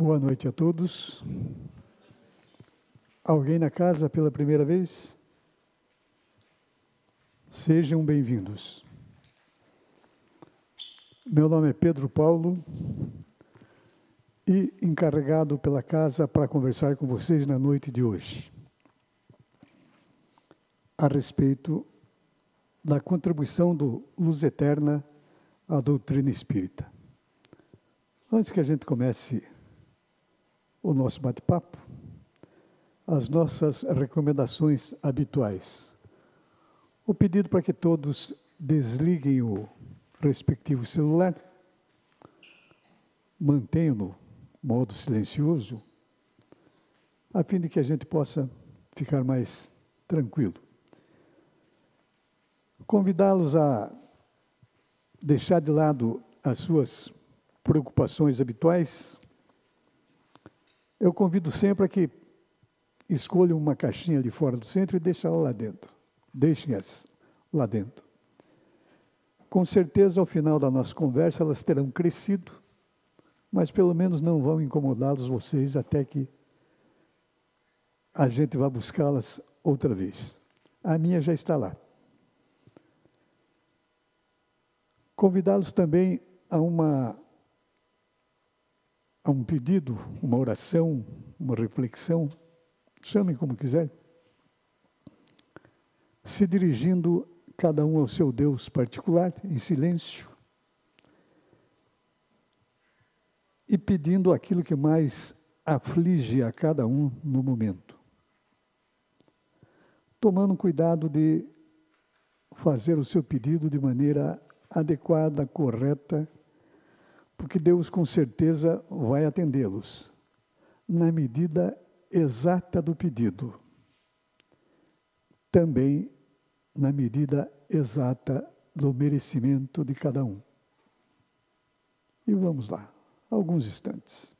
Boa noite a todos. Alguém na casa pela primeira vez? Sejam bem-vindos. Meu nome é Pedro Paulo e encarregado pela casa para conversar com vocês na noite de hoje a respeito da contribuição do Luz Eterna à doutrina espírita. Antes que a gente comece o nosso bate-papo, as nossas recomendações habituais. O pedido para que todos desliguem o respectivo celular, mantenham no modo silencioso, a fim de que a gente possa ficar mais tranquilo. Convidá-los a deixar de lado as suas preocupações habituais. Eu convido sempre a que escolham uma caixinha ali fora do centro e deixem ela lá dentro. Deixem-as lá dentro. Com certeza, ao final da nossa conversa, elas terão crescido, mas pelo menos não vão incomodá-los vocês até que a gente vá buscá-las outra vez. A minha já está lá. Convidá-los também a um pedido, uma oração, uma reflexão, chamem como quiser, se dirigindo cada um ao seu Deus particular, em silêncio, e pedindo aquilo que mais aflige a cada um no momento. Tomando cuidado de fazer o seu pedido de maneira adequada, correta, porque Deus com certeza vai atendê-los na medida exata do pedido, também na medida exata do merecimento de cada um. E vamos lá, alguns instantes.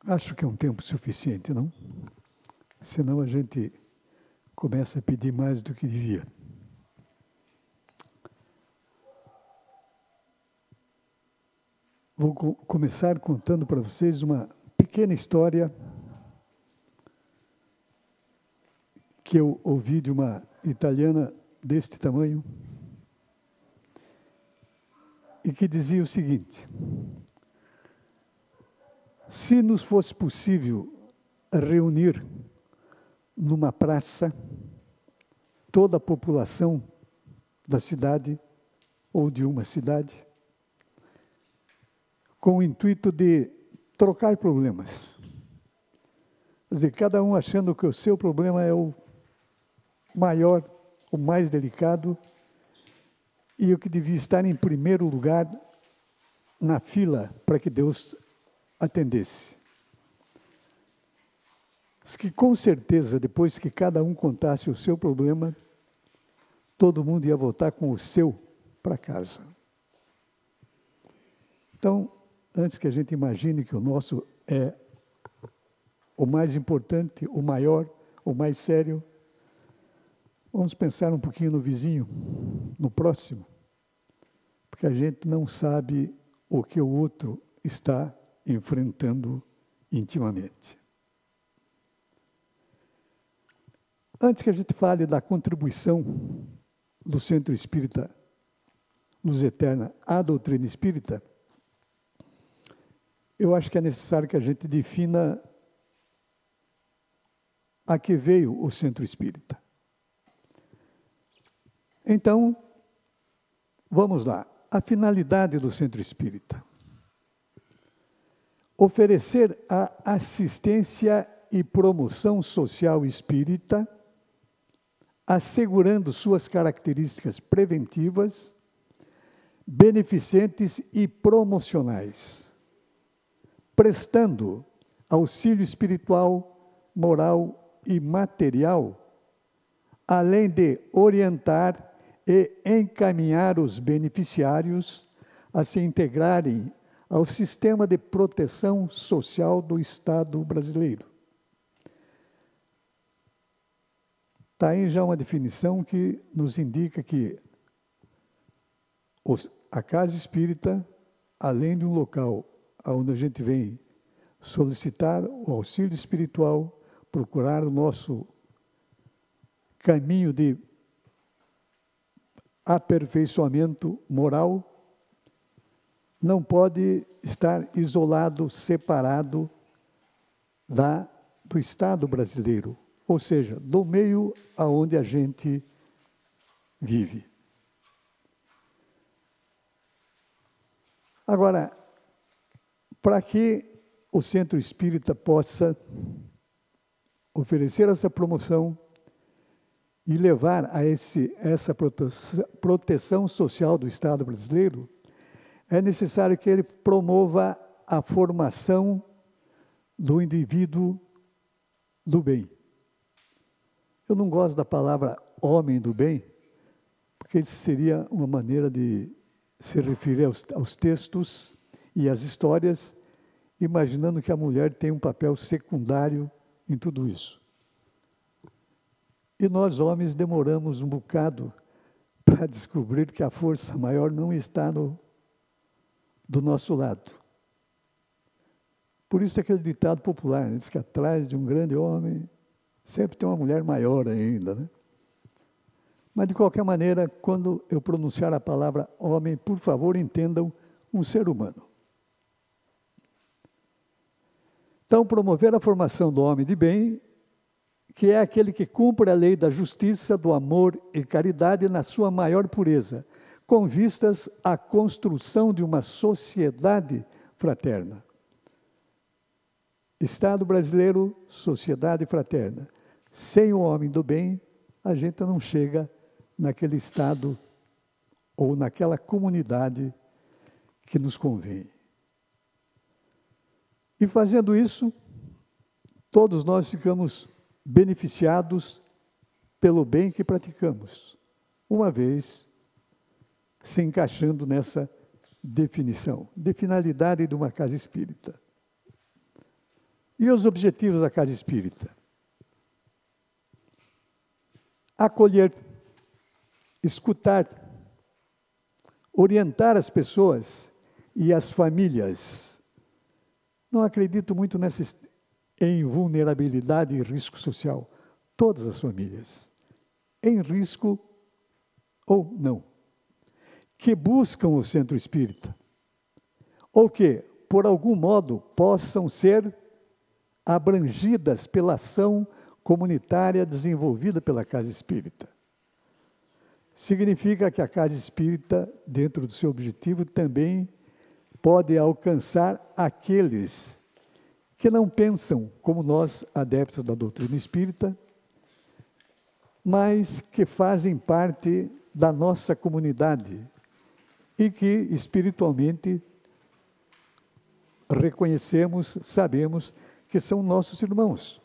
Acho que é um tempo suficiente, não? Senão a gente começa a pedir mais do que devia. Vou começar contando para vocês uma pequena história que eu ouvi de uma italiana deste tamanho e que dizia o seguinte: se nos fosse possível reunir numa praça toda a população da cidade ou de uma cidade, com o intuito de trocar problemas. Quer dizer, cada um achando que o seu problema é o maior, o mais delicado, e o que devia estar em primeiro lugar na fila para que Deus atendesse. Diz que com certeza, depois que cada um contasse o seu problema, todo mundo ia voltar com o seu para casa. Então, antes que a gente imagine que o nosso é o mais importante, o maior, o mais sério, vamos pensar um pouquinho no vizinho, no próximo, porque a gente não sabe o que o outro está enfrentando intimamente. Antes que a gente fale da contribuição do Centro Espírita Luz Eterna à doutrina espírita, eu acho que é necessário que a gente defina a que veio o Centro Espírita. Então, vamos lá. A finalidade do Centro Espírita: oferecer a assistência e promoção social espírita assegurando suas características preventivas, beneficentes e promocionais, prestando auxílio espiritual, moral e material, além de orientar e encaminhar os beneficiários a se integrarem ao sistema de proteção social do Estado brasileiro. Está aí já uma definição que nos indica que a casa espírita, além de um local onde a gente vem solicitar o auxílio espiritual, procurar o nosso caminho de aperfeiçoamento moral, não pode estar isolado, separado do Estado brasileiro, ou seja, do meio aonde a gente vive. Agora, para que o Centro Espírita possa oferecer essa promoção e levar a essa proteção social do Estado brasileiro, é necessário que ele promova a formação do indivíduo do bem. Eu não gosto da palavra homem do bem, porque isso seria uma maneira de se referir aos textos e às histórias, imaginando que a mulher tem um papel secundário em tudo isso. E nós, homens, demoramos um bocado para descobrir que a força maior não está do nosso lado. Por isso aquele ditado popular, né? Diz que atrás de um grande homem sempre tem uma mulher maior ainda, né? Mas, de qualquer maneira, quando eu pronunciar a palavra homem, por favor, entendam um ser humano. Então, promover a formação do homem de bem, que é aquele que cumpre a lei da justiça, do amor e caridade na sua maior pureza, com vistas à construção de uma sociedade fraterna. Estado brasileiro, sociedade fraterna. Sem o homem do bem, a gente não chega naquele estado ou naquela comunidade que nos convém. E fazendo isso, todos nós ficamos beneficiados pelo bem que praticamos, uma vez se encaixando nessa definição de finalidade de uma casa espírita. E os objetivos da casa espírita? Acolher, escutar, orientar as pessoas e as famílias. Não acredito muito em vulnerabilidade e risco social. Todas as famílias, em risco ou não, que buscam o centro espírita, ou que, por algum modo, possam ser abrangidas pela ação comunitária desenvolvida pela casa espírita. Significa que a casa espírita, dentro do seu objetivo, também pode alcançar aqueles que não pensam como nós, adeptos da doutrina espírita, mas que fazem parte da nossa comunidade e que espiritualmente reconhecemos, sabemos que são nossos irmãos.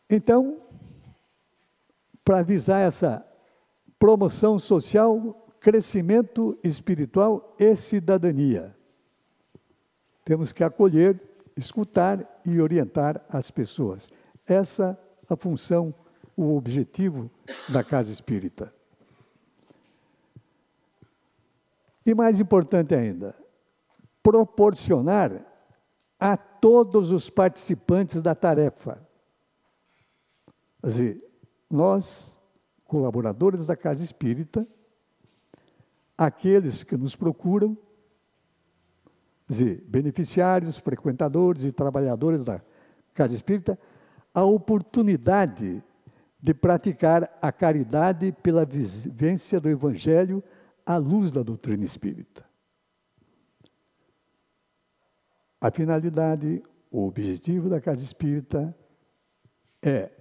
Então, para visar essa promoção social, crescimento espiritual e cidadania, temos que acolher, escutar e orientar as pessoas. Essa é a função, o objetivo da casa espírita. E mais importante ainda, proporcionar a todos os participantes da tarefa. Quer dizer, nós, colaboradores da casa espírita, aqueles que nos procuram, quer dizer, beneficiários, frequentadores e trabalhadores da casa espírita, a oportunidade de praticar a caridade pela vivência do Evangelho à luz da doutrina espírita. A finalidade, o objetivo da casa espírita é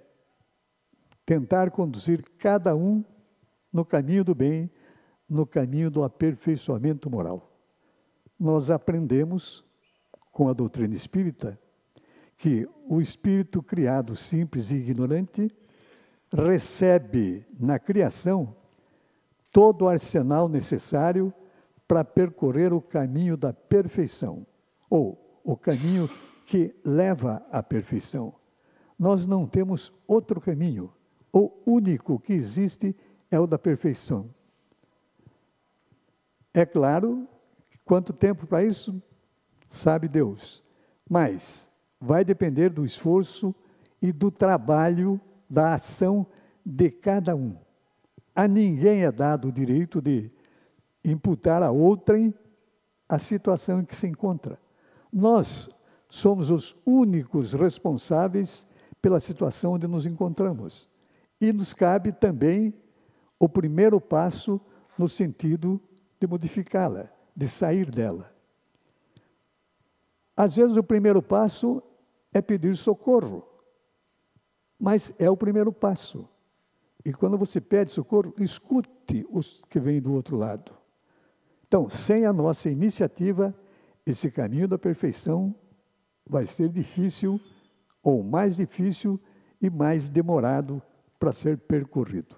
tentar conduzir cada um no caminho do bem, no caminho do aperfeiçoamento moral. Nós aprendemos, com a doutrina espírita, que o espírito criado simples e ignorante recebe na criação todo o arsenal necessário para percorrer o caminho da perfeição, ou o caminho que leva à perfeição. Nós não temos outro caminho. O único que existe é o da perfeição. É claro, quanto tempo para isso? Sabe Deus. Mas vai depender do esforço e do trabalho, da ação de cada um. A ninguém é dado o direito de imputar a outrem a situação em que se encontra. Nós somos os únicos responsáveis pela situação onde nos encontramos. E nos cabe também o primeiro passo no sentido de modificá-la, de sair dela. Às vezes o primeiro passo é pedir socorro, mas é o primeiro passo. E quando você pede socorro, escute os que vêm do outro lado. Então, sem a nossa iniciativa, esse caminho da perfeição vai ser difícil, ou mais difícil e mais demorado para ser percorrido.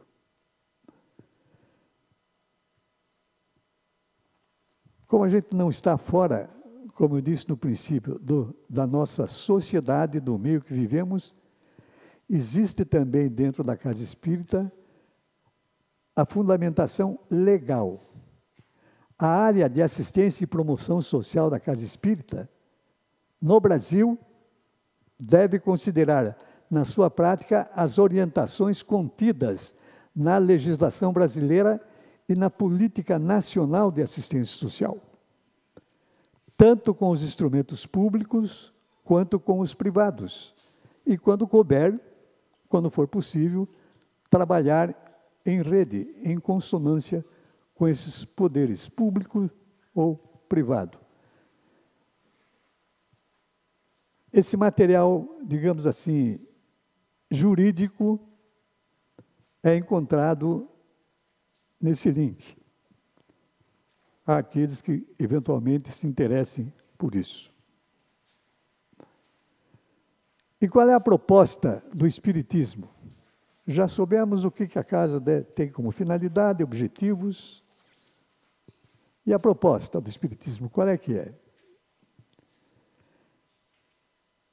Como a gente não está fora, como eu disse no princípio, da nossa sociedade, do meio que vivemos, existe também dentro da Casa Espírita a fundamentação legal. A área de assistência e promoção social da Casa Espírita, no Brasil, deve considerar, na sua prática, as orientações contidas na legislação brasileira e na política nacional de assistência social, tanto com os instrumentos públicos quanto com os privados, e quando couber, quando for possível, trabalhar em rede, em consonância com esses poderes público ou privado. Esse material, digamos assim, jurídico, é encontrado nesse link. Há aqueles que eventualmente se interessem por isso. E qual é a proposta do Espiritismo? Já soubemos o que a casa tem como finalidade, objetivos. E a proposta do Espiritismo, qual é que é?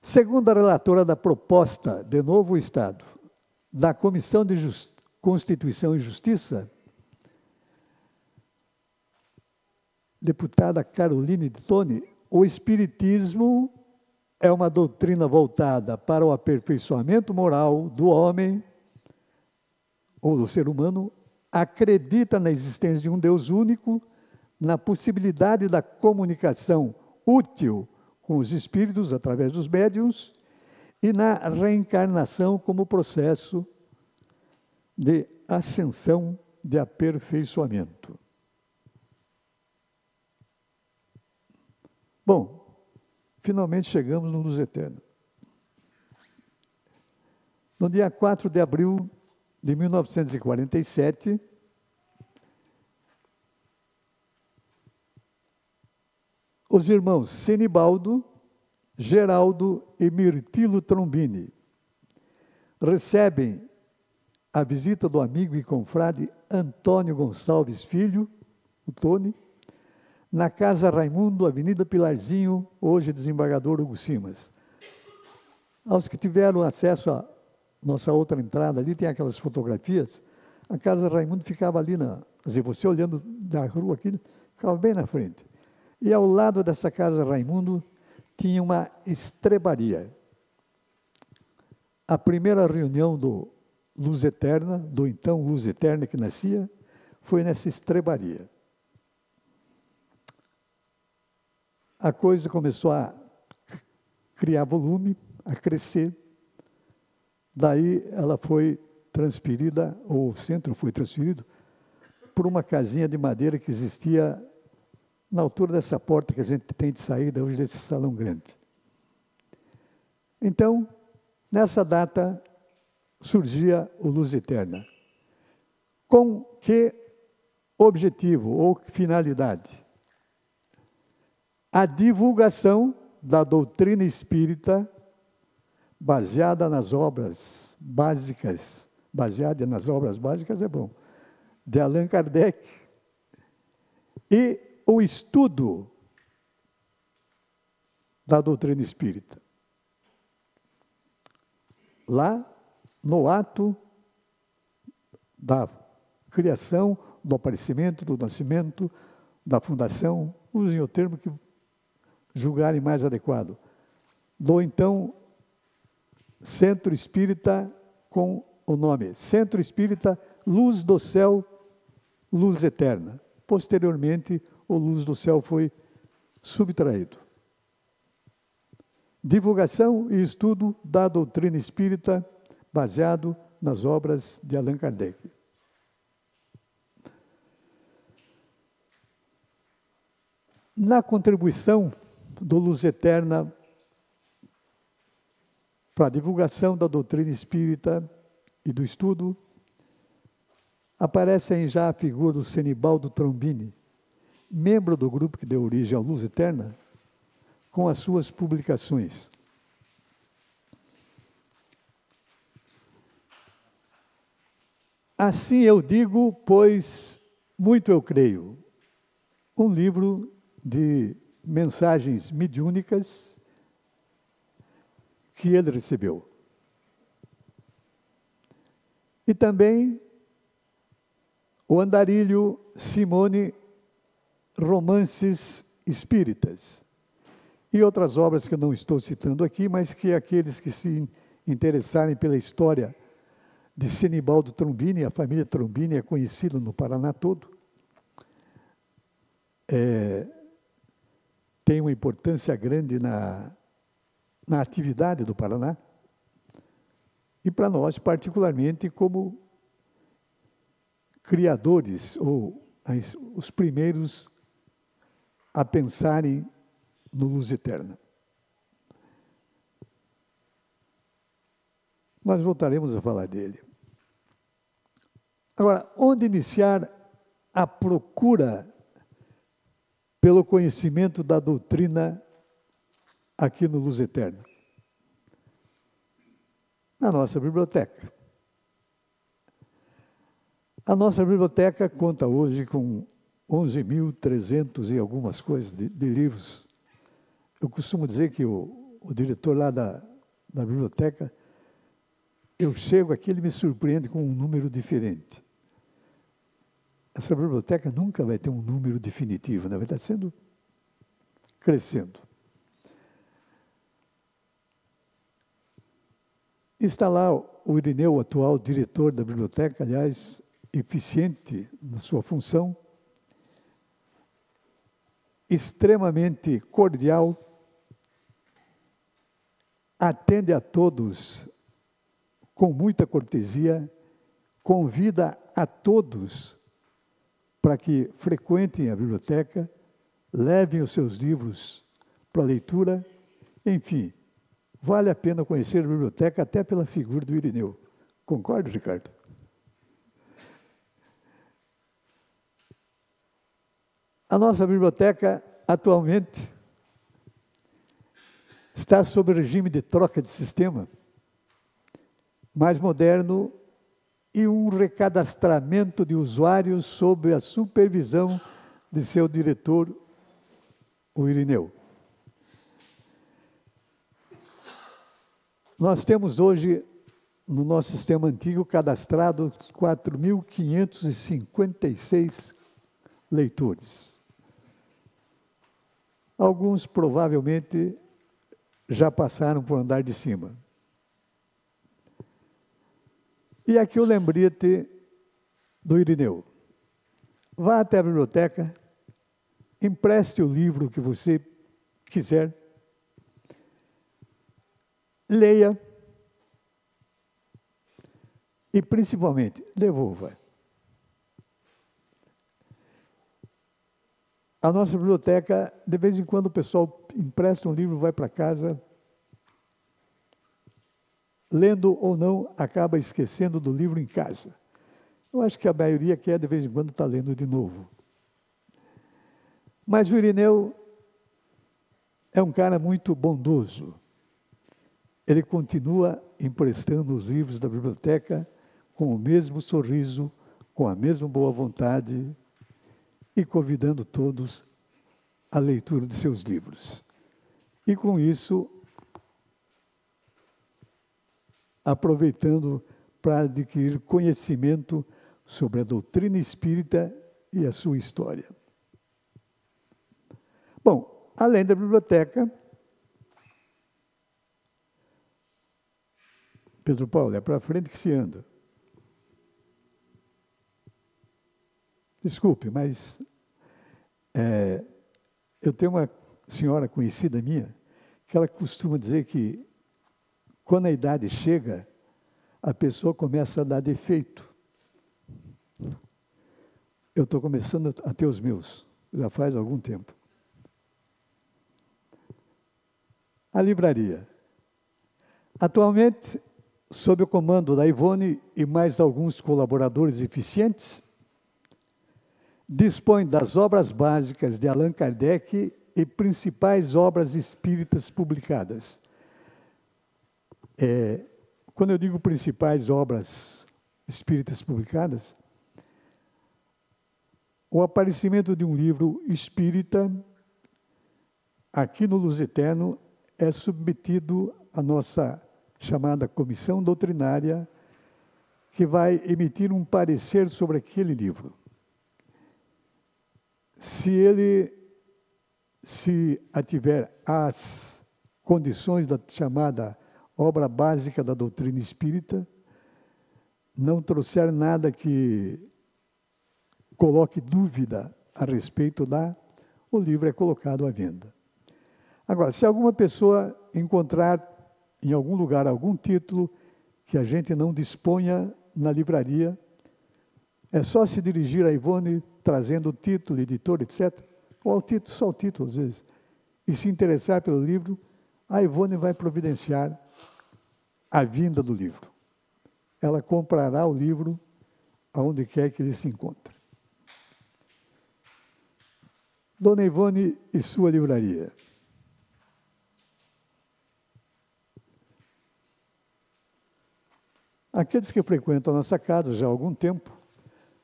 Segundo a relatora da proposta de novo Estado da Comissão de Constituição e Justiça, deputada Caroline de Tone, o Espiritismo é uma doutrina voltada para o aperfeiçoamento moral do homem ou do ser humano, acredita na existência de um Deus único, na possibilidade da comunicação útil com os espíritos através dos médiuns e na reencarnação como processo de ascensão, de aperfeiçoamento. Bom, finalmente chegamos no Luz Eterna. No dia 4 de abril de 1947, os irmãos Senibaldo, Geraldo e Mirtilo Trombini recebem a visita do amigo e confrade Antônio Gonçalves Filho, o Tony, na Casa Raimundo, Avenida Pilarzinho, hoje desembargador Hugo Simas. Aos que tiveram acesso à nossa outra entrada, ali tem aquelas fotografias, a Casa Raimundo ficava ali, quer dizer, você olhando da rua aqui, ficava bem na frente. E ao lado dessa Casa Raimundo tinha uma estrebaria. A primeira reunião do Luz Eterna, do então Luz Eterna que nascia, foi nessa estrebaria. A coisa começou a criar volume, a crescer. Daí ela foi transferida, ou o centro foi transferido, por uma casinha de madeira que existia na altura dessa porta que a gente tem de saída hoje desse salão grande. Então, nessa data, surgia o Luz Eterna. Com que objetivo ou finalidade? A divulgação da doutrina espírita baseada nas obras básicas, é bom, de Allan Kardec, e o estudo da doutrina espírita. Lá, no ato da criação, do aparecimento, do nascimento, da fundação, usem o termo que julgarem mais adequado, do então Centro Espírita com o nome Centro Espírita Luz do Céu, Luz Eterna. Posteriormente, o Luz do Céu foi subtraído. Divulgação e estudo da doutrina espírita baseado nas obras de Allan Kardec. Na contribuição do Luz Eterna para a divulgação da doutrina espírita e do estudo, aparece aí já a figura do Senibaldo Trombini, membro do grupo que deu origem ao Luz Eterna, com as suas publicações. Assim eu digo, pois muito eu creio. Um livro de mensagens mediúnicas que ele recebeu. E também o Andarilho Simone, Romances Espíritas. E outras obras que eu não estou citando aqui, mas que aqueles que se interessarem pela história de Senibaldo Trombini, a família Trombini é conhecida no Paraná todo, tem uma importância grande na atividade do Paraná, e para nós, particularmente, como criadores, ou os primeiros a pensarem no Luz Eterna. Nós voltaremos a falar dele. Agora, onde iniciar a procura pelo conhecimento da doutrina aqui no Luz Eterna? Na nossa biblioteca. A nossa biblioteca conta hoje com 11.300 e algumas coisas de livros. Eu costumo dizer que o diretor lá da biblioteca, eu chego aqui, ele me surpreende com um número diferente. Essa biblioteca nunca vai ter um número definitivo, né? Vai estar crescendo. Está lá o Irineu, o atual diretor da biblioteca, aliás, eficiente na sua função, extremamente cordial, atende a todos com muita cortesia, convida a todos para que frequentem a biblioteca, levem os seus livros para leitura, enfim, vale a pena conhecer a biblioteca até pela figura do Irineu. Concorda, Ricardo? A nossa biblioteca, atualmente, está sob regime de troca de sistema, mais moderno, e um recadastramento de usuários sob a supervisão de seu diretor, o Irineu. Nós temos hoje, no nosso sistema antigo, cadastrado 4.556 leitores. Alguns, provavelmente, já passaram para o andar de cima. E aqui o lembrete do Irineu. Vá até a biblioteca, empreste o livro que você quiser, leia e, principalmente, devolva. A nossa biblioteca, de vez em quando o pessoal empresta um livro, vai para casa, lendo ou não, acaba esquecendo do livro em casa. Eu acho que a maioria quer, de vez em quando, estar lendo de novo. Mas o Irineu é um cara muito bondoso. Ele continua emprestando os livros da biblioteca com o mesmo sorriso, com a mesma boa vontade e convidando todos à leitura de seus livros. E com isso, aproveitando para adquirir conhecimento sobre a doutrina espírita e a sua história. Bom, além da biblioteca, Pedro Paulo, é para frente que se anda. Desculpe, mas eu tenho uma senhora conhecida minha que ela costuma dizer que quando a idade chega, a pessoa começa a dar defeito. Eu estou começando a ter os meus, já faz algum tempo. A livraria. Atualmente, sob o comando da Ivone e mais alguns colaboradores eficientes, dispõe das obras básicas de Allan Kardec e principais obras espíritas publicadas. Quando eu digo principais obras espíritas publicadas, o aparecimento de um livro espírita aqui no Luz Eterno é submetido à nossa chamada comissão doutrinária, que vai emitir um parecer sobre aquele livro. Se ele se ativer às condições da chamada obra básica da doutrina espírita, não trouxer nada que coloque dúvida a respeito o livro é colocado à venda. Agora, se alguma pessoa encontrar em algum lugar algum título que a gente não disponha na livraria, é só se dirigir a Ivone trazendo o título, editor, etc., ou só o título, às vezes, e se interessar pelo livro, a Ivone vai providenciar a vinda do livro. Ela comprará o livro aonde quer que ele se encontre. Dona Ivone e sua livraria. Aqueles que frequentam a nossa casa já há algum tempo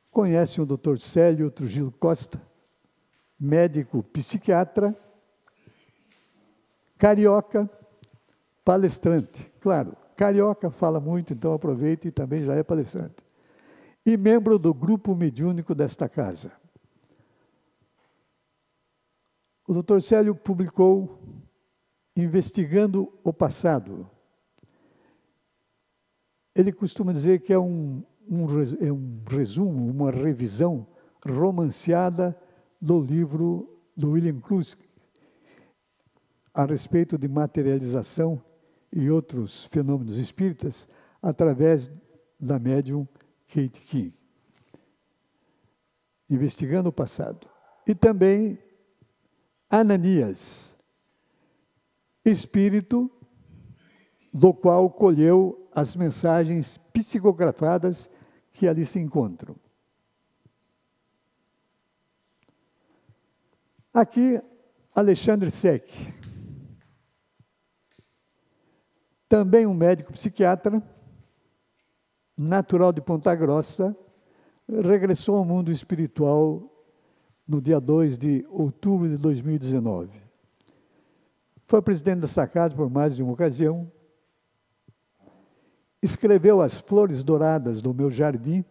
conhecem o Dr. Célio Trujillo Costa, médico psiquiatra, carioca, palestrante. Claro, carioca fala muito, então aproveite e também já é palestrante. E membro do grupo mediúnico desta casa. O Dr. Célio publicou Investigando o Passado. Ele costuma dizer que é um resumo, uma revisão romanceada do livro do William Cruz a respeito de materialização e outros fenômenos espíritas através da médium Kate King. Investigando o Passado. E também Ananias, espírito do qual colheu as mensagens psicografadas que ali se encontram. Aqui, Alexandre Sec, também um médico psiquiatra, natural de Ponta Grossa, regressou ao mundo espiritual no dia 2 de outubro de 2019. Foi presidente dessa casa por mais de uma ocasião, escreveu As Flores Douradas do Meu Jardim,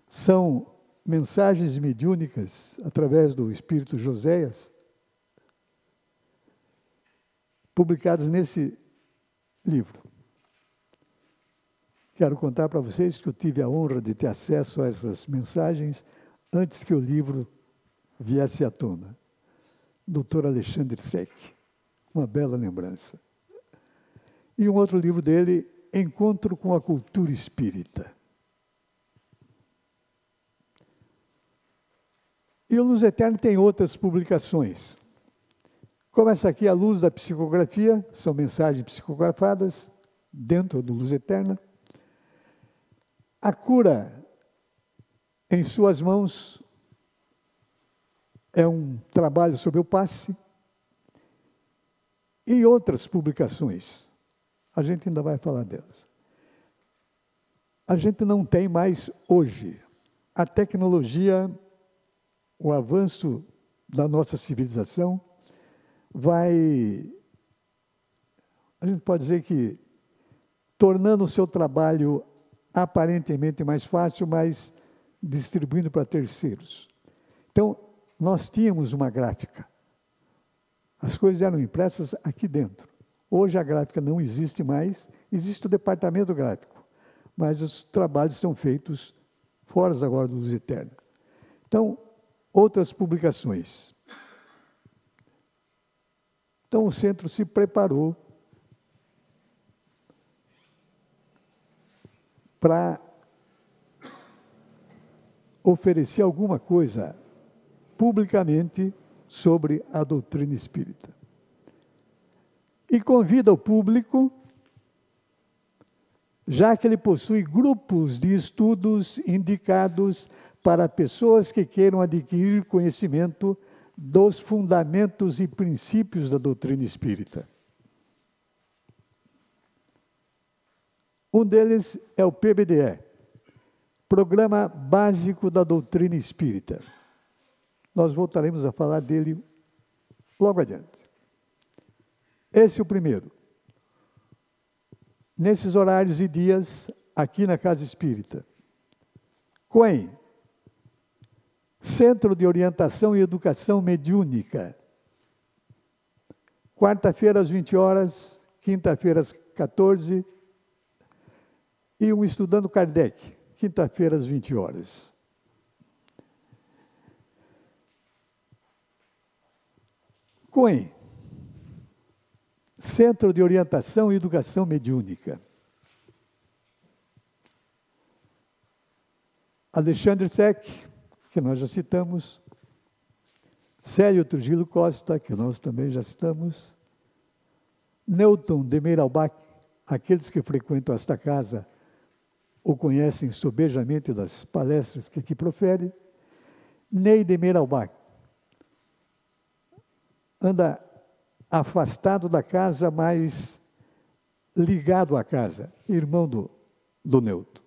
são mensagens mediúnicas através do Espírito Joséias, publicadas nesse livro. Quero contar para vocês que eu tive a honra de ter acesso a essas mensagens antes que o livro viesse à tona. Dr. Alexandre Sec, uma bela lembrança. E um outro livro dele, Encontro com a Cultura Espírita. E o Luz Eterna tem outras publicações. Como essa aqui, A Luz da Psicografia, são mensagens psicografadas dentro do Luz Eterna. A cura em suas mãos é um trabalho sobre o passe e outras publicações. A gente ainda vai falar delas. A gente não tem mais hoje a tecnologia, o avanço da nossa civilização vai, a gente pode dizer que, tornando o seu trabalho aparentemente mais fácil, mas distribuindo para terceiros. Então, nós tínhamos uma gráfica. As coisas eram impressas aqui dentro. Hoje a gráfica não existe mais, existe o departamento gráfico, mas os trabalhos são feitos fora agora do Luz Eterna. Então, outras publicações. Então, o centro se preparou para oferecer alguma coisa publicamente sobre a doutrina espírita. E convida o público, já que ele possui grupos de estudos indicados para pessoas que queiram adquirir conhecimento dos fundamentos e princípios da doutrina espírita. Um deles é o PBDE, Programa Básico da Doutrina Espírita. Nós voltaremos a falar dele logo adiante. Esse é o primeiro. Nesses horários e dias, aqui na Casa Espírita. COEM, Centro de Orientação e Educação Mediúnica. Quarta-feira às 20 horas, quinta-feira às 14 e um Estudando Kardec, quinta-feira às 20 horas. COEM, Centro de Orientação e Educação Mediúnica. Alexandre Sec, que nós já citamos, Célio Trujillo Costa, que nós também já citamos, Newton de Meiralbach, aqueles que frequentam esta casa o conhecem sobejamente das palestras que aqui profere, Ney de Meiralbach, anda afastado da casa, mas ligado à casa, irmão do Newton.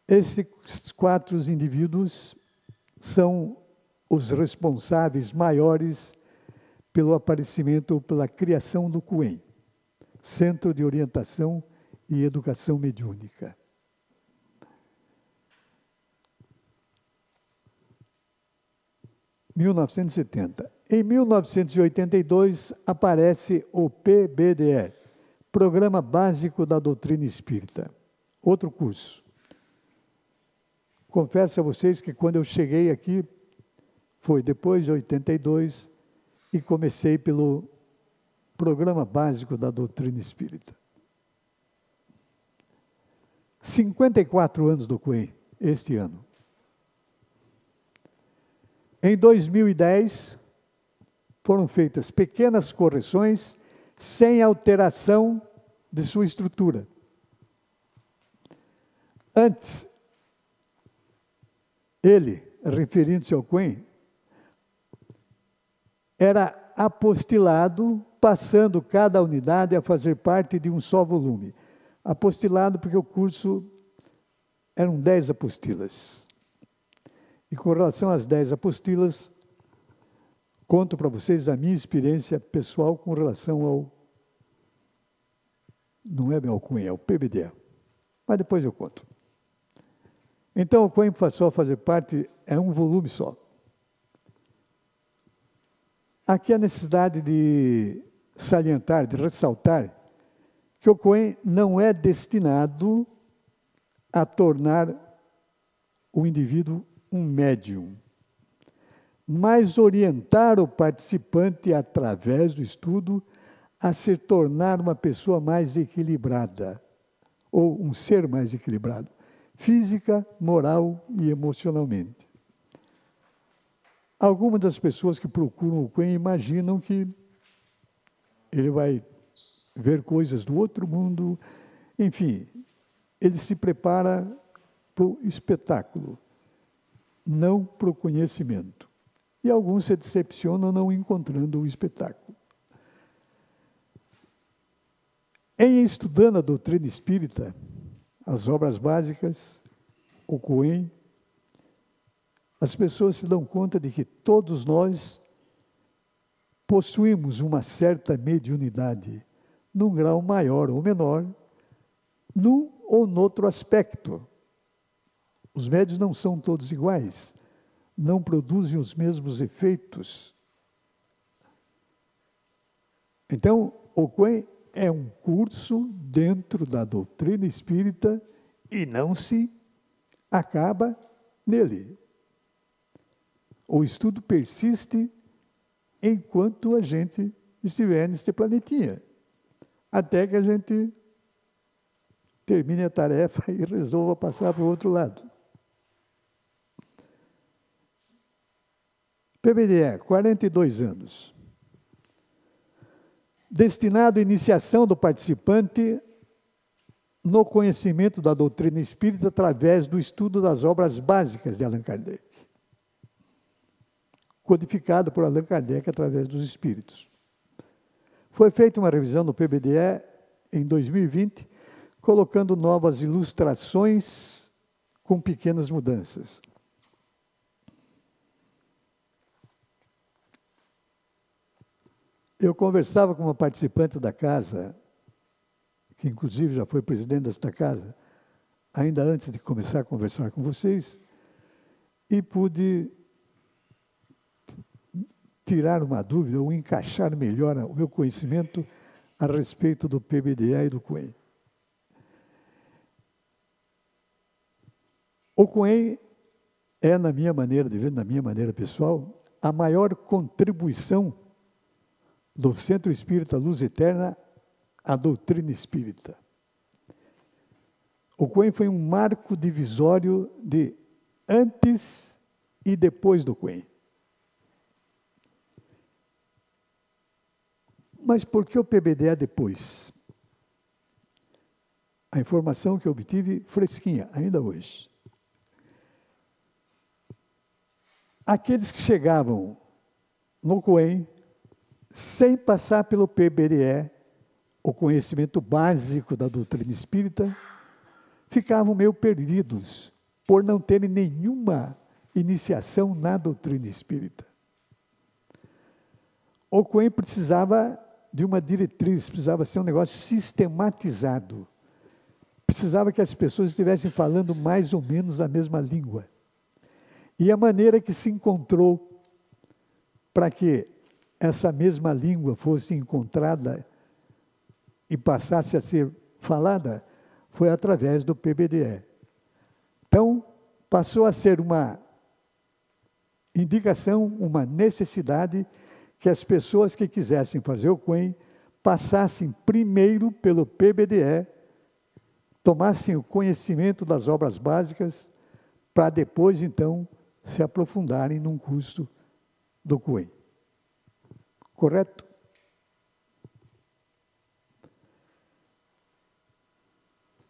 Esses 4 indivíduos são os responsáveis maiores pelo aparecimento ou pela criação do COEM, Centro de Orientação e Educação Mediúnica. Em 1970. Em 1982, aparece o PBDE, Programa Básico da Doutrina Espírita, outro curso. Confesso a vocês que quando eu cheguei aqui, foi depois de 82, e comecei pelo Programa Básico da Doutrina Espírita. 54 anos do COEM, este ano. Em 2010, foram feitas pequenas correções sem alteração de sua estrutura. Antes, ele, referindo-se ao COEM, era apostilado, passando cada unidade a fazer parte de um só volume. Apostilado porque o curso eram 10 apostilas. E com relação às 10 apostilas, conto para vocês a minha experiência pessoal com relação ao... Não é bem ao COEM, é o PBDE. Mas depois eu conto. Então, o COEM passou a fazer parte, é um volume só. Aqui a necessidade de salientar, de ressaltar, que o COEM não é destinado a tornar o indivíduo um médium, mas orientar o participante, através do estudo, a se tornar uma pessoa mais equilibrada, ou um ser mais equilibrado, física, moral e emocionalmente. Algumas das pessoas que procuram o COEM imaginam que ele vai ver coisas do outro mundo, enfim, ele se prepara para o espetáculo, não para o conhecimento. E alguns se decepcionam não encontrando o espetáculo. Em estudando a doutrina espírita, as obras básicas, o Cohen, as pessoas se dão conta de que todos nós possuímos uma certa mediunidade, num grau maior ou menor, num ou noutro aspecto. Os médiuns não são todos iguais, não produzem os mesmos efeitos. Então, o Cohen é um curso dentro da doutrina espírita e não se acaba nele. O estudo persiste enquanto a gente estiver neste planetinha, até que a gente termine a tarefa e resolva passar para o outro lado. PBDE, 42 anos. Destinado à iniciação do participante no conhecimento da doutrina espírita através do estudo das obras básicas de Allan Kardec. Codificado por Allan Kardec através dos espíritos. Foi feita uma revisão do PBDE em 2020, colocando novas ilustrações com pequenas mudanças. Eu conversava com uma participante da casa, que inclusive já foi presidente desta casa, ainda antes de começar a conversar com vocês, e pude tirar uma dúvida ou encaixar melhor o meu conhecimento a respeito do PBDE e do Cohen. O Cohen é, na minha maneira de ver, na minha maneira pessoal, a maior contribuição do Centro Espírita Luz Eterna à doutrina espírita. O Cohen foi um marco divisório de antes e depois do Cohen. Mas por que o PBDE depois? A informação que eu obtive fresquinha, ainda hoje. Aqueles que chegavam no Cohen, sem passar pelo PBDE, o conhecimento básico da doutrina espírita, ficavam meio perdidos, por não terem nenhuma iniciação na doutrina espírita. O Cohen precisava de uma diretriz, precisava ser um negócio sistematizado. Precisava que as pessoas estivessem falando mais ou menos a mesma língua. E a maneira que se encontrou para que essa mesma língua fosse encontrada e passasse a ser falada foi através do PBDE. Então, passou a ser uma indicação, uma necessidade que as pessoas que quisessem fazer o Cohen passassem primeiro pelo PBDE, tomassem o conhecimento das obras básicas, para depois, então, se aprofundarem num curso do Cohen. Correto?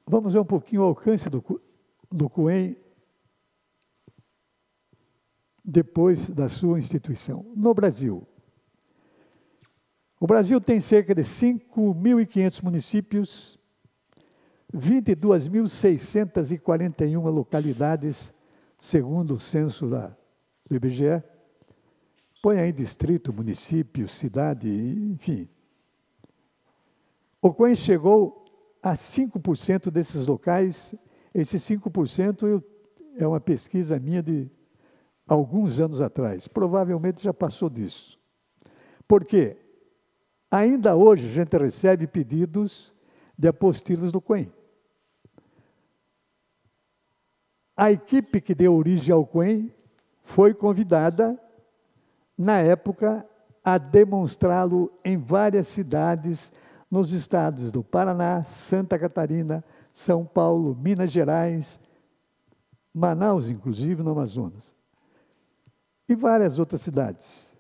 Vamos ver um pouquinho o alcance do Cohen depois da sua instituição. No Brasil, o Brasil tem cerca de 5.500 municípios, 22.641 localidades, segundo o censo do IBGE. Põe aí distrito, município, cidade, enfim. O Cohen chegou a 5% desses locais. Esse 5% é uma pesquisa minha de alguns anos atrás. Provavelmente já passou disso. Por quê? Ainda hoje a gente recebe pedidos de apostilas do Cohen. A equipe que deu origem ao Cohen foi convidada, na época, a demonstrá-lo em várias cidades nos estados do Paraná, Santa Catarina, São Paulo, Minas Gerais, Manaus, inclusive, no Amazonas, e várias outras cidades.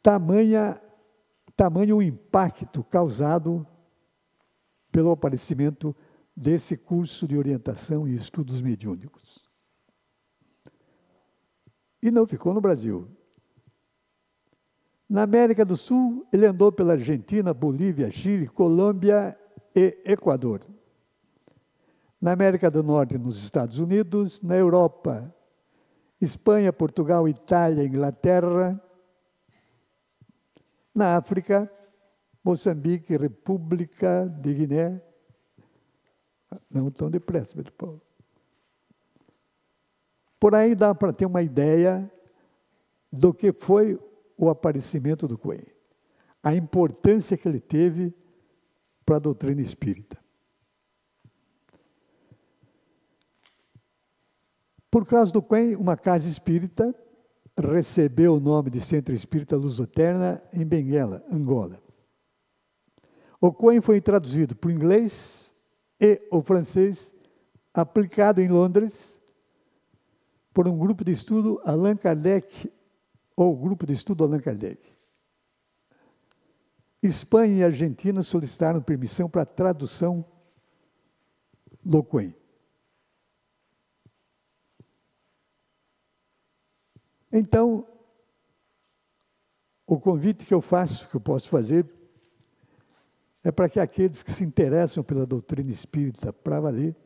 Tamanha tamanho o impacto causado pelo aparecimento desse curso de orientação e estudos mediúnicos. E não ficou no Brasil. Na América do Sul, ele andou pela Argentina, Bolívia, Chile, Colômbia e Equador. Na América do Norte, nos Estados Unidos, na Europa, Espanha, Portugal, Itália, Inglaterra. Na África, Moçambique, República de Guiné. Não tão depressa, Pedro Paulo. Por aí dá para ter uma ideia do que foi o aparecimento do Cuen, a importância que ele teve para a doutrina espírita. Por causa do Cuen, uma casa espírita recebeu o nome de Centro Espírita Lusoterna em Benguela, Angola. O Cuen foi traduzido para o inglês e o francês, aplicado em Londres por um grupo de estudo Allan Kardec, ou Grupo de Estudo Allan Kardec. Espanha e Argentina solicitaram permissão para a tradução do Cuen. Então, o convite que eu faço, que eu posso fazer, é para que aqueles que se interessam pela doutrina espírita para valer,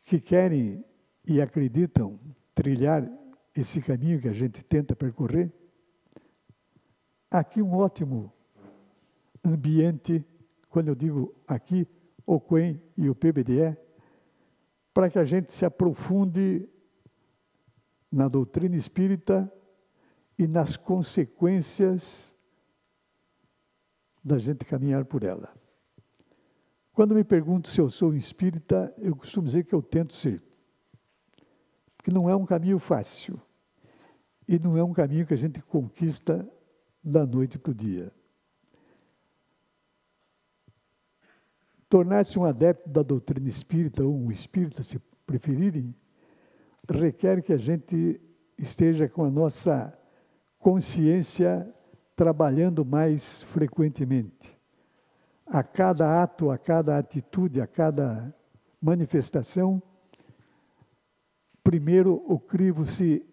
que querem e acreditam trilhar esse caminho que a gente tenta percorrer, aqui um ótimo ambiente, quando eu digo aqui, o Cuen e o PBDE, para que a gente se aprofunde na doutrina espírita e nas consequências da gente caminhar por ela. Quando me pergunto se eu sou espírita, eu costumo dizer que eu tento ser. Porque não é um caminho fácil. E não é um caminho que a gente conquista da noite para o dia. Tornar-se um adepto da doutrina espírita, ou um espírita, se preferirem, requer que a gente esteja com a nossa consciência trabalhando mais frequentemente. A cada ato, a cada atitude, a cada manifestação, primeiro o crivo se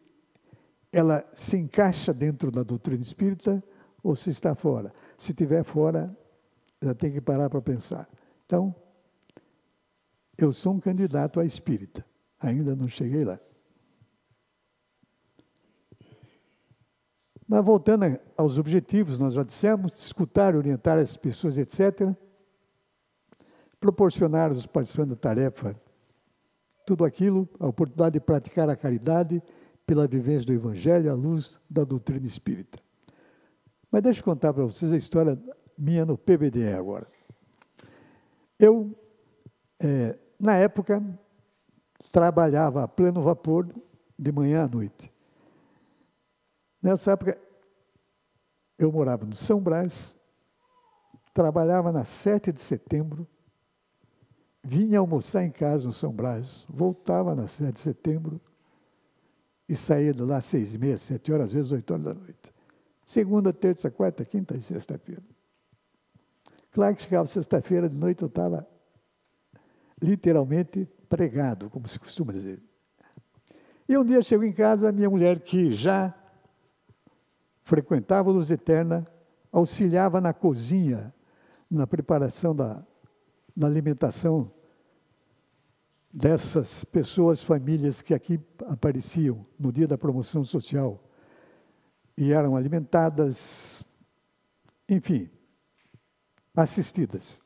ela se encaixa dentro da doutrina espírita ou se está fora. Se estiver fora, já tem que parar para pensar. Então, eu sou um candidato a espírita. Ainda não cheguei lá. Mas voltando aos objetivos, nós já dissemos, escutar, orientar as pessoas, etc. Proporcionar aos participantes da tarefa tudo aquilo, a oportunidade de praticar a caridade pela vivência do Evangelho à luz da doutrina espírita. Mas deixa eu contar para vocês a história minha no PBDE agora. Eu, na época, trabalhava a pleno vapor de manhã à noite. Nessa época, eu morava no São Brás, trabalhava na 7 de setembro, vinha almoçar em casa no São Brás, voltava na 7 de setembro e saía de lá às 6h30, 7 horas, às vezes 8 horas da noite. Segunda, terça, quarta, quinta e sexta-feira. Claro que chegava sexta-feira de noite, eu estava literalmente pregado, como se costuma dizer. E um dia chego em casa, a minha mulher, que já frequentava a Luz Eterna, auxiliava na cozinha, na preparação da alimentação dessas pessoas, famílias que aqui apareciam no dia da promoção social e eram alimentadas, enfim, assistidas.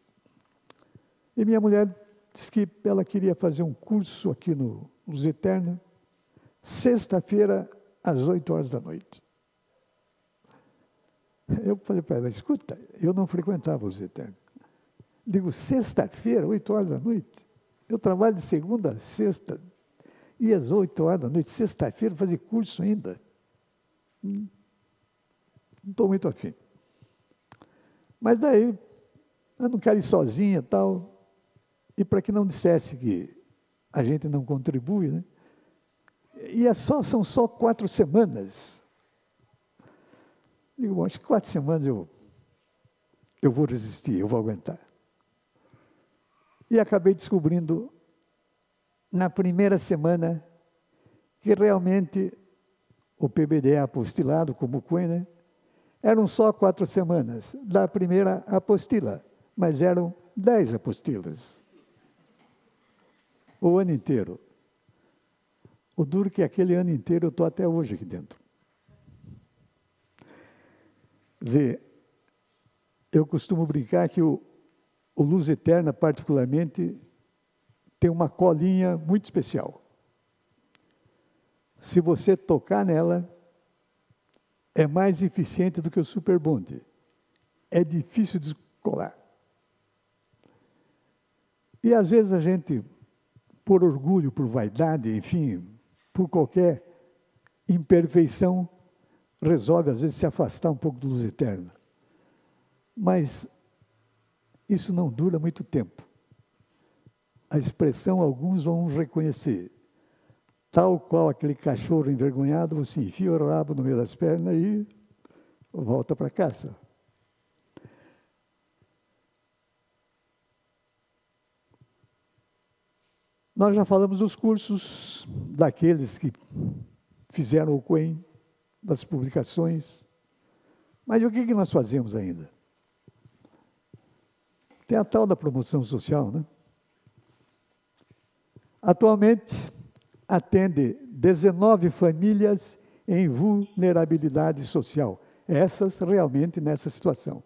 E minha mulher disse que ela queria fazer um curso aqui no Luz Eterna, sexta-feira, às 8 horas da noite. Eu falei para ela, escuta, eu não frequentava o Luz Eterna. Digo, sexta-feira, 8 horas da noite? Eu trabalho de segunda a sexta, e às 8 horas da noite, sexta-feira, fazer curso ainda. Não estou muito afim. Mas daí, eu não quero ir sozinha e tal, e para que não dissesse que a gente não contribui, né? E são só 4 semanas. Digo, bom, acho que 4 semanas eu vou resistir, eu vou aguentar. E acabei descobrindo, na primeira semana, que realmente o PBD apostilado, como o né, eram só 4 semanas da primeira apostila, mas eram 10 apostilas. O ano inteiro. O duro que aquele ano inteiro eu estou até hoje aqui dentro. Quer dizer, eu costumo brincar que o Luz Eterna, particularmente, tem uma colinha muito especial. Se você tocar nela, é mais eficiente do que o Super Bond. É difícil de descolar. E às vezes a gente, por orgulho, por vaidade, enfim, por qualquer imperfeição, resolve às vezes se afastar um pouco do Luz Eterna. Mas isso não dura muito tempo. A expressão, alguns vão reconhecer. Tal qual aquele cachorro envergonhado, você enfia o rabo no meio das pernas e volta para casa. Nós já falamos dos cursos daqueles que fizeram o Coen, das publicações. Mas o que nós fazemos ainda? Tem a tal da promoção social, né? Atualmente, atende 19 famílias em vulnerabilidade social. Essas realmente nessa situação.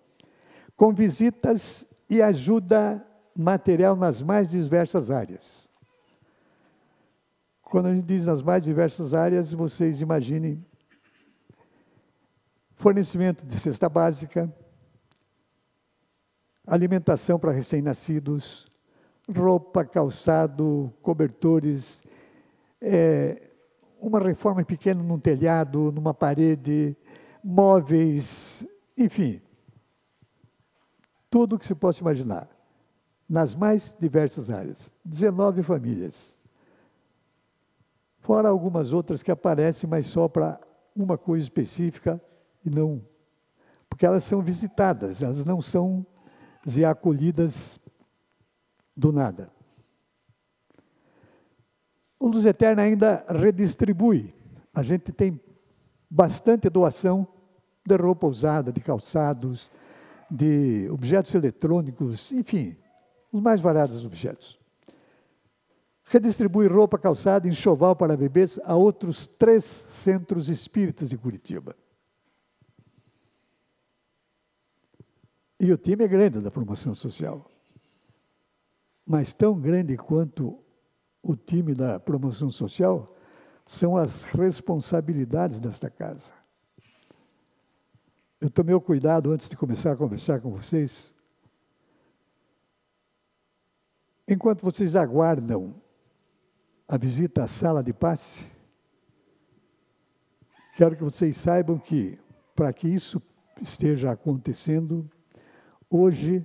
Com visitas e ajuda material nas mais diversas áreas. Quando a gente diz nas mais diversas áreas, vocês imaginem fornecimento de cesta básica, alimentação para recém-nascidos, roupa, calçado, cobertores, uma reforma pequena num telhado, numa parede, móveis, enfim, tudo o que se possa imaginar, nas mais diversas áreas. 19 famílias. Fora algumas outras que aparecem, mas só para uma coisa específica e não... Porque elas são visitadas, elas não são acolhidas do nada. O Luz Eterna ainda redistribui. A gente tem bastante doação de roupa usada, de calçados, de objetos eletrônicos, enfim, os mais variados objetos. Redistribui roupa, calçada, enxoval para bebês a outros 3 centros espíritas de Curitiba. E o time é grande da promoção social. Mas tão grande quanto o time da promoção social são as responsabilidades desta casa. Eu tomei o cuidado, antes de começar a conversar com vocês, enquanto vocês aguardam a visita à sala de passe, quero que vocês saibam que, para que isso esteja acontecendo, hoje,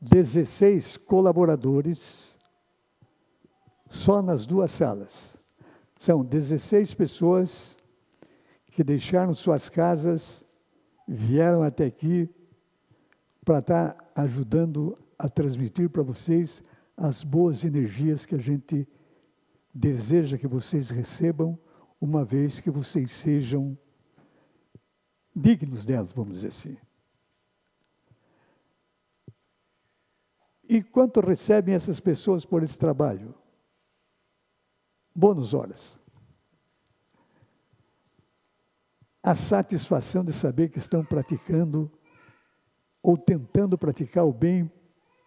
16 colaboradores, só nas 2 salas. São 16 pessoas que deixaram suas casas, vieram até aqui para estar ajudando a transmitir para vocês as boas energias que a gente deseja que vocês recebam, uma vez que vocês sejam dignos delas, vamos dizer assim. E quanto recebem essas pessoas por esse trabalho? Bônus horas. A satisfação de saber que estão praticando ou tentando praticar o bem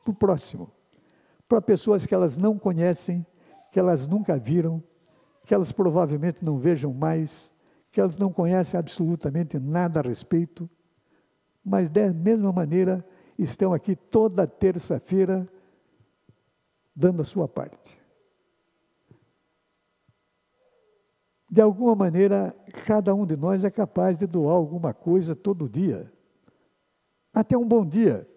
para o próximo. Para pessoas que elas não conhecem, que elas nunca viram, que elas provavelmente não vejam mais, que elas não conhecem absolutamente nada a respeito, mas da mesma maneira estão aqui toda terça-feira dando a sua parte. De alguma maneira, cada um de nós é capaz de doar alguma coisa todo dia. Até um bom dia.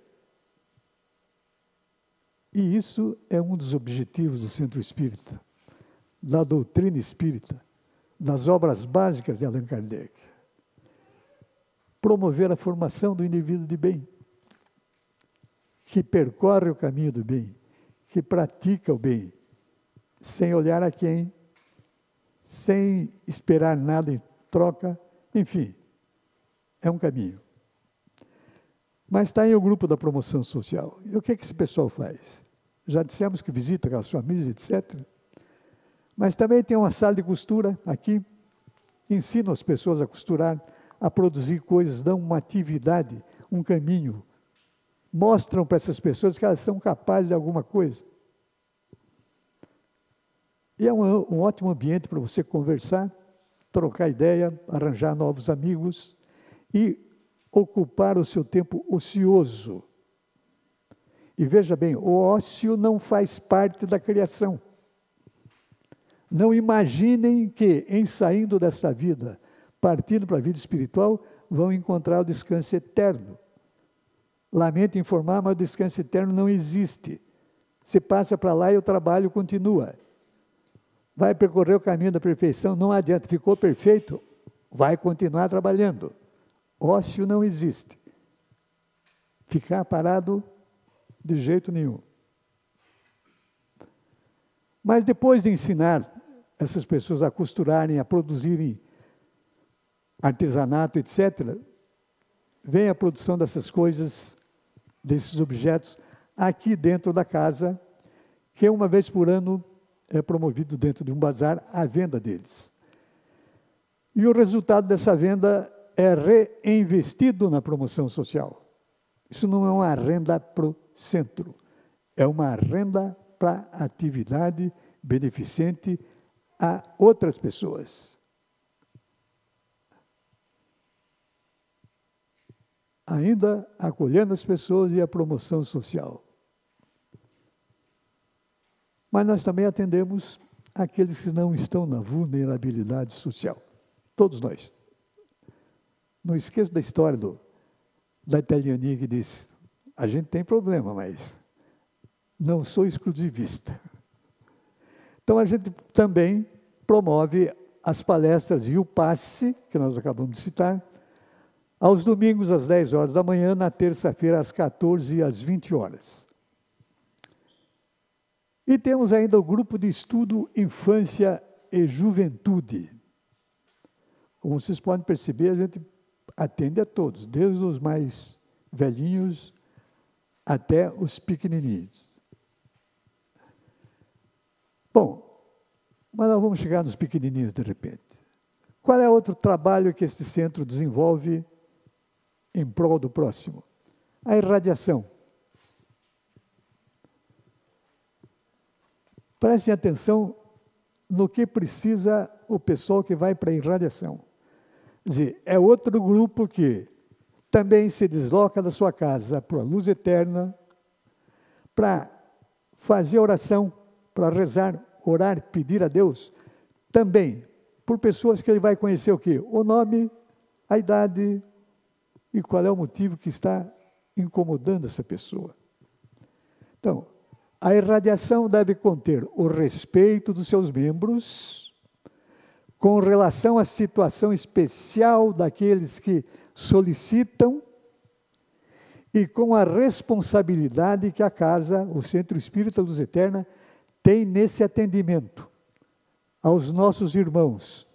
E isso é um dos objetivos do Centro Espírita, da doutrina espírita, das obras básicas de Allan Kardec. promover a formação do indivíduo de bem, que percorre o caminho do bem, que pratica o bem, sem olhar a quem, sem esperar nada em troca, enfim, é um caminho. Mas está aí o grupo da promoção social. E o que esse pessoal faz? Já dissemos que visita as famílias, etc. Mas também tem uma sala de costura aqui, ensinam as pessoas a costurar, a produzir coisas, dão uma atividade, um caminho, mostram para essas pessoas que elas são capazes de alguma coisa. E é um ótimo ambiente para você conversar, trocar ideia, arranjar novos amigos e ocupar o seu tempo ocioso. E veja bem, o ócio não faz parte da criação. Não imaginem que, em saindo dessa vida, partindo para a vida espiritual, vão encontrar o descanso eterno. Lamento informar, mas o descanso eterno não existe. Você passa para lá e o trabalho continua. Vai percorrer o caminho da perfeição, não adianta, ficou perfeito, vai continuar trabalhando. Ócio não existe. Ficar parado de jeito nenhum. Mas depois de ensinar essas pessoas a costurarem, a produzirem artesanato, etc., vem a produção dessas coisas, desses objetos, aqui dentro da casa, que uma vez por ano é promovido dentro de um bazar a venda deles. E o resultado dessa venda é reinvestido na promoção social. Isso não é uma renda para o centro, é uma renda para atividade beneficente a outras pessoas. Ainda acolhendo as pessoas e a promoção social. Mas nós também atendemos aqueles que não estão na vulnerabilidade social. Todos nós. Não esqueça da história da italianinha que disse, a gente tem problema, mas não sou exclusivista. Então, a gente também promove as palestras e o passe, que nós acabamos de citar, aos domingos às 10 horas da manhã, na terça-feira às 14 e às 20 horas. E temos ainda o grupo de estudo Infância e Juventude. Como vocês podem perceber, a gente atende a todos, desde os mais velhinhos até os pequenininhos. Bom, mas nós vamos chegar nos pequenininhos de repente. Qual é outro trabalho que este centro desenvolve em prol do próximo? A irradiação. Prestem atenção no que precisa o pessoal que vai para a irradiação. Quer dizer, é outro grupo que também se desloca da sua casa para a luz eterna, para fazer oração, para rezar, orar, pedir a Deus, também por pessoas que ele vai conhecer o quê? O nome, a idade e qual é o motivo que está incomodando essa pessoa. Então, a irradiação deve conter o respeito dos seus membros com relação à situação especial daqueles que solicitam e com a responsabilidade que a casa, o Centro Espírita Luz Eterna, tem nesse atendimento aos nossos irmãos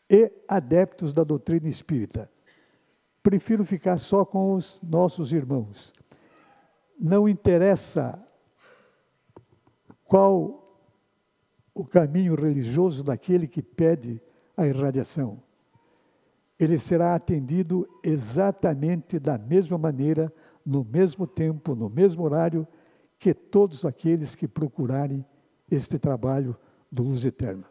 e adeptos da doutrina espírita. Prefiro ficar só com os nossos irmãos. Não interessa qual o caminho religioso daquele que pede a irradiação. Ele será atendido exatamente da mesma maneira, no mesmo tempo, no mesmo horário, que todos aqueles que procurarem este trabalho do Luz Eterna.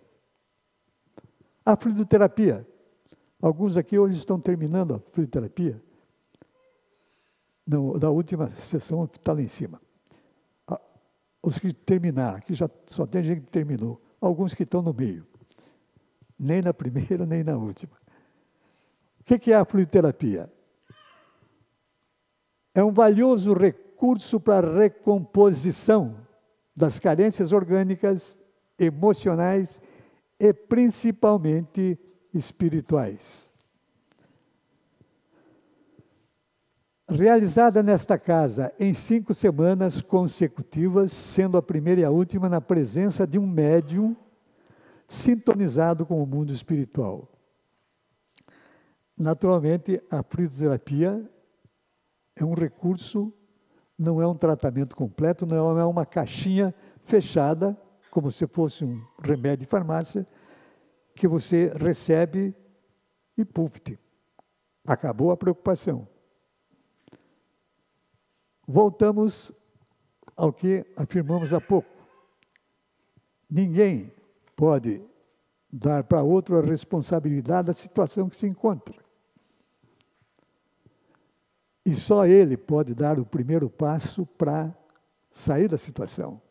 A fluidoterapia. Alguns aqui hoje estão terminando a fluidoterapia. Não, da última sessão está lá em cima. Os que terminaram, aqui já só tem gente que terminou. Alguns que estão no meio. Nem na primeira, nem na última. O que é a fluidoterapia? É um valioso recurso para a recomposição das carências orgânicas, emocionais e principalmente espirituais. realizada nesta casa em 5 semanas consecutivas, sendo a primeira e a última na presença de um médium sintonizado com o mundo espiritual. Naturalmente, a fluidoterapia é um recurso, não é um tratamento completo, não é uma caixinha fechada, como se fosse um remédio de farmácia, que você recebe e puf, acabou a preocupação. Voltamos ao que afirmamos há pouco. Ninguém pode dar para outro a responsabilidade da situação que se encontra. E só ele pode dar o primeiro passo para sair da situação.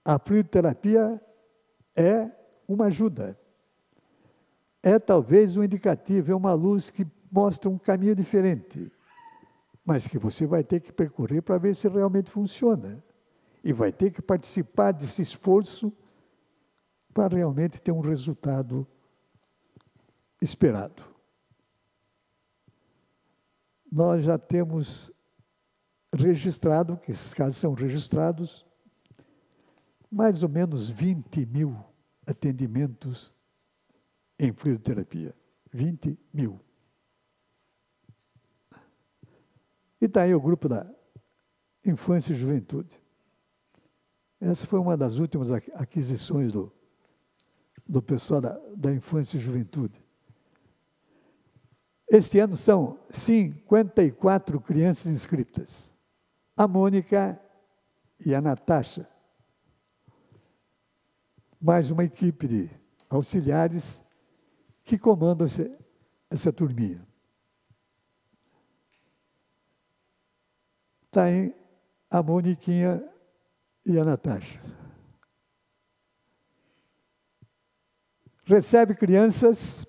A fluidoterapia é uma ajuda. É talvez um indicativo, é uma luz que mostra um caminho diferente, mas que você vai ter que percorrer para ver se realmente funciona. E vai ter que participar desse esforço para realmente ter um resultado esperado. Nós já temos registrado, que esses casos são registrados, mais ou menos 20 mil atendimentos em fluidoterapia. 20 mil. E está aí o grupo da infância e juventude. Essa foi uma das últimas aquisições do pessoal da infância e juventude. Este ano são 54 crianças inscritas. A Mônica e a Natasha. Mais uma equipe de auxiliares que comandam essa turminha. Está aí a Moniquinha e a Natasha. Recebe crianças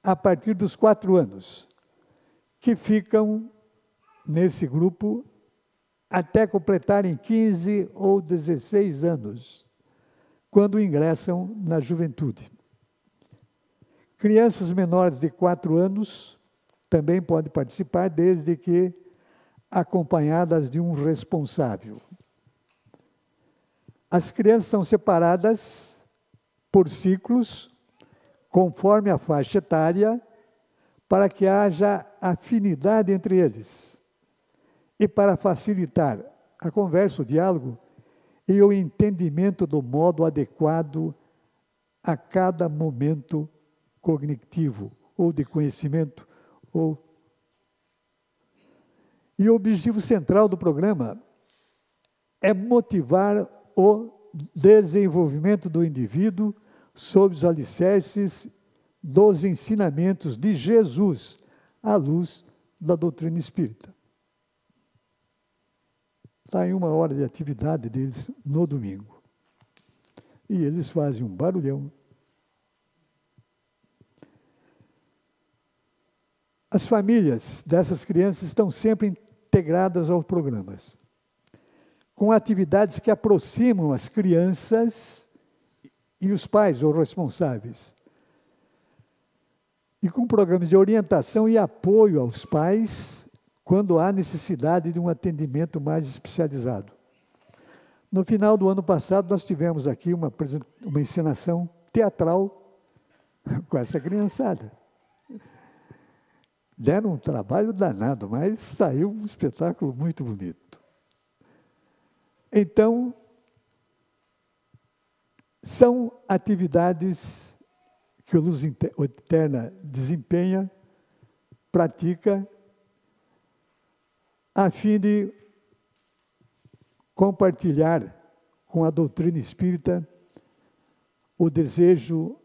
a partir dos 4 anos, que ficam nesse grupo até completarem 15 ou 16 anos, quando ingressam na juventude. Crianças menores de 4 anos também podem participar, desde que acompanhadas de um responsável. As crianças são separadas por ciclos, conforme a faixa etária, para que haja afinidade entre eles e para facilitar a conversa, o diálogo e o entendimento do modo adequado a cada momento cognitivo ou de conhecimento. E o objetivo central do programa é motivar o desenvolvimento do indivíduo sob os alicerces dos ensinamentos de Jesus, à luz da doutrina espírita. Está em 1 hora de atividade deles no domingo. E eles fazem um barulhão. As famílias dessas crianças estão sempre integradas aos programas, com atividades que aproximam as crianças e os pais ou responsáveis, e com programas de orientação e apoio aos pais quando há necessidade de um atendimento mais especializado. No final do ano passado, nós tivemos aqui uma encenação teatral com essa criançada. Deram um trabalho danado, mas saiu um espetáculo muito bonito. Então, são atividades que o Luz Eterna desempenha, pratica, a fim de compartilhar com a doutrina espírita o desejo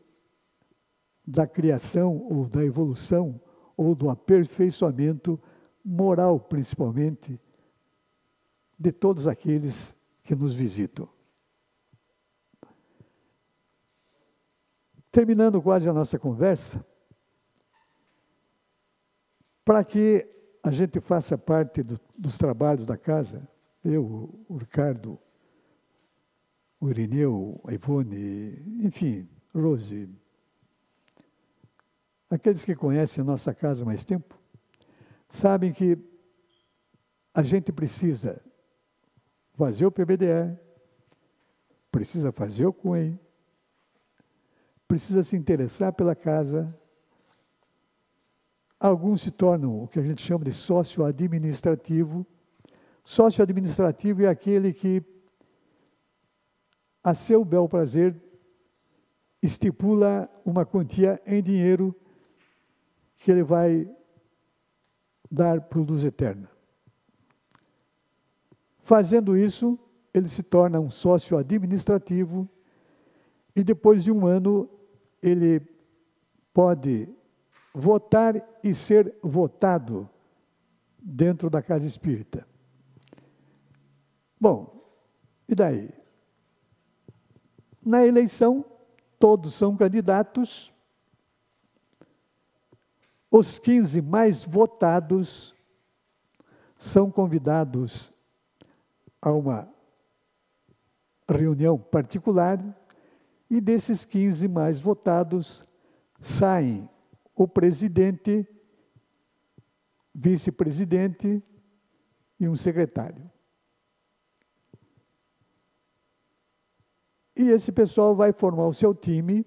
da criação ou da evolução ou do aperfeiçoamento moral, principalmente, de todos aqueles que nos visitam. Terminando quase a nossa conversa, para que a gente faça parte dos trabalhos da casa, eu, o Ricardo, o Irineu, a Ivone, enfim, Rose, aqueles que conhecem a nossa casa há mais tempo, sabem que a gente precisa fazer o PBDE, precisa fazer o CUEM, precisa se interessar pela casa. Alguns se tornam o que a gente chama de sócio administrativo. Sócio administrativo é aquele que, a seu bel prazer, estipula uma quantia em dinheiro que ele vai dar para o Luz Eterna. Fazendo isso, ele se torna um sócio administrativo e depois de um ano ele pode votar e ser votado dentro da casa espírita. Bom, e daí? Na eleição, todos são candidatos. Os 15 mais votados são convidados a uma reunião particular e desses 15 mais votados saem o presidente, vice-presidente e um secretário. E esse pessoal vai formar o seu time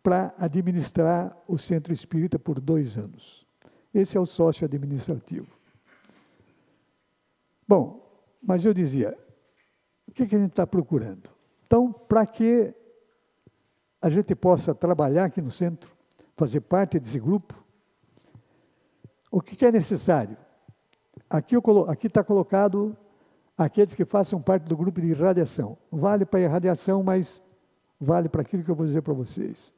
para administrar o centro espírita por 2 anos. Esse é o sócio administrativo. Bom, mas eu dizia, o que a gente está procurando? Então, para que a gente possa trabalhar aqui no centro, fazer parte desse grupo, o que é necessário? Aqui está colocado aqueles que façam parte do grupo de irradiação. Vale para a irradiação, mas vale para aquilo que eu vou dizer para vocês.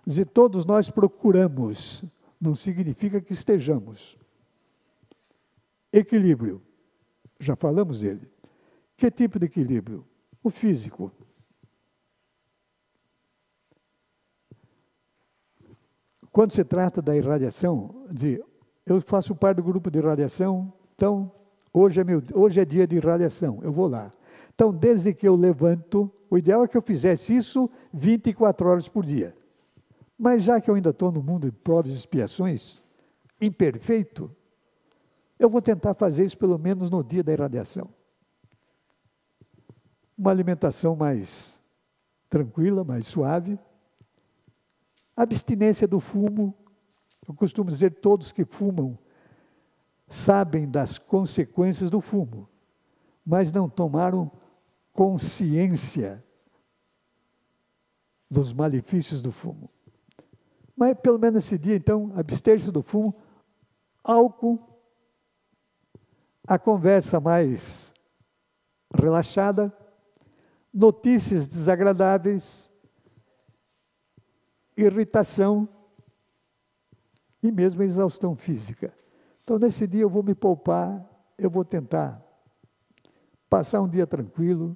Dizer, todos nós procuramos, não significa que estejamos. Equilíbrio, já falamos dele. Que tipo de equilíbrio? O físico. Quando se trata da irradiação, eu faço parte do grupo de irradiação, então hoje é dia de irradiação, eu vou lá. Então, desde que eu levanto, o ideal é que eu fizesse isso 24 horas por dia. Mas já que eu ainda estou no mundo de provas e expiações, imperfeito, eu vou tentar fazer isso pelo menos no dia da irradiação. Uma alimentação mais tranquila, mais suave. Abstinência do fumo. Eu costumo dizer, todos que fumam sabem das consequências do fumo, mas não tomaram consciência dos malefícios do fumo. Mas pelo menos esse dia, então, abster-se do fumo, álcool, a conversa mais relaxada, notícias desagradáveis, irritação e mesmo exaustão física. Então, nesse dia eu vou me poupar, eu vou tentar passar um dia tranquilo,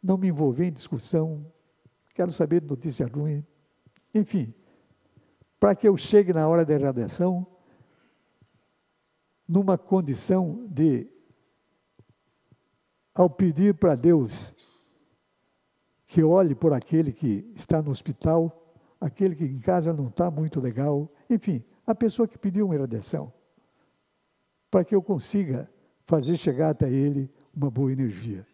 não me envolver em discussão, quero saber de notícia ruim, enfim, para que eu chegue na hora da irradiação numa condição de, ao pedir para Deus que olhe por aquele que está no hospital, aquele que em casa não está muito legal, enfim, a pessoa que pediu uma irradiação, para que eu consiga fazer chegar até ele uma boa energia.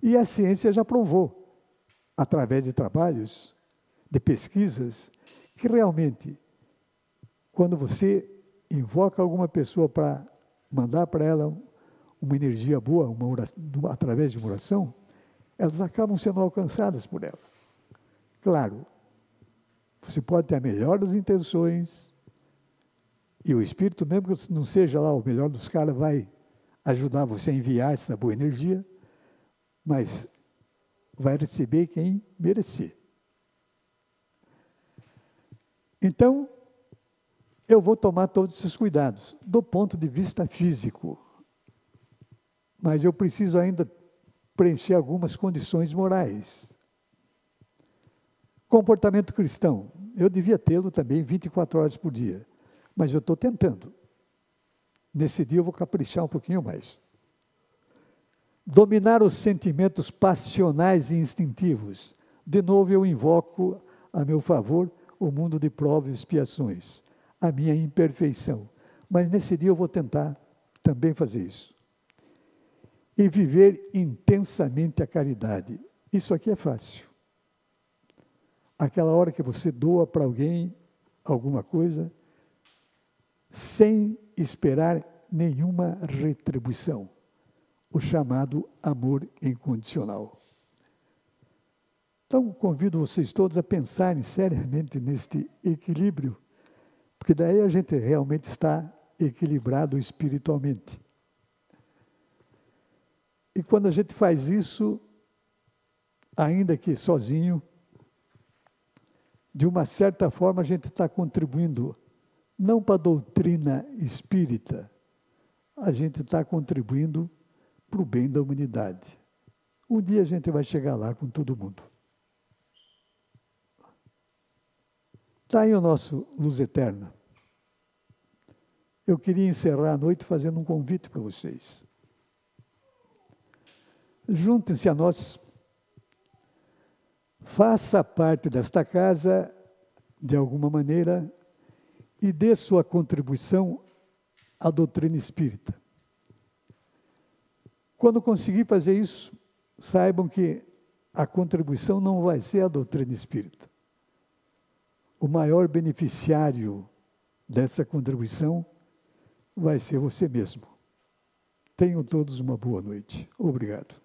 E a ciência já provou, através de trabalhos, de pesquisas, que realmente, quando você invoca alguma pessoa para mandar para ela uma energia boa, através de uma oração, elas acabam sendo alcançadas por ela. Claro, você pode ter a melhor das intenções, e o Espírito, mesmo que não seja lá o melhor dos caras, vai ajudar você a enviar essa boa energia, mas vai receber quem merecer. Então, eu vou tomar todos esses cuidados, do ponto de vista físico. Mas eu preciso ainda preencher algumas condições morais. Comportamento cristão, eu devia tê-lo também 24 horas por dia, mas eu estou tentando. Nesse dia eu vou caprichar um pouquinho mais. Dominar os sentimentos passionais e instintivos. De novo eu invoco a meu favor o mundo de provas e expiações, a minha imperfeição. Mas nesse dia eu vou tentar também fazer isso. e viver intensamente a caridade. Isso aqui é fácil. Aquela hora que você doa para alguém alguma coisa, sem esperar nenhuma retribuição. O chamado amor incondicional. Então, convido vocês todos a pensarem seriamente neste equilíbrio, porque daí a gente realmente está equilibrado espiritualmente. E quando a gente faz isso, ainda que sozinho, de uma certa forma a gente está contribuindo, não para a doutrina espírita, a gente está contribuindo para o bem da humanidade. Um dia a gente vai chegar lá com todo mundo. Está aí o nosso Luz Eterna. Eu queria encerrar a noite fazendo um convite para vocês. Juntem-se a nós. Faça parte desta casa, de alguma maneira, e dê sua contribuição à doutrina espírita. Quando conseguir fazer isso, saibam que a contribuição não vai ser a doutrina espírita. O maior beneficiário dessa contribuição vai ser você mesmo. Tenham todos uma boa noite. Obrigado.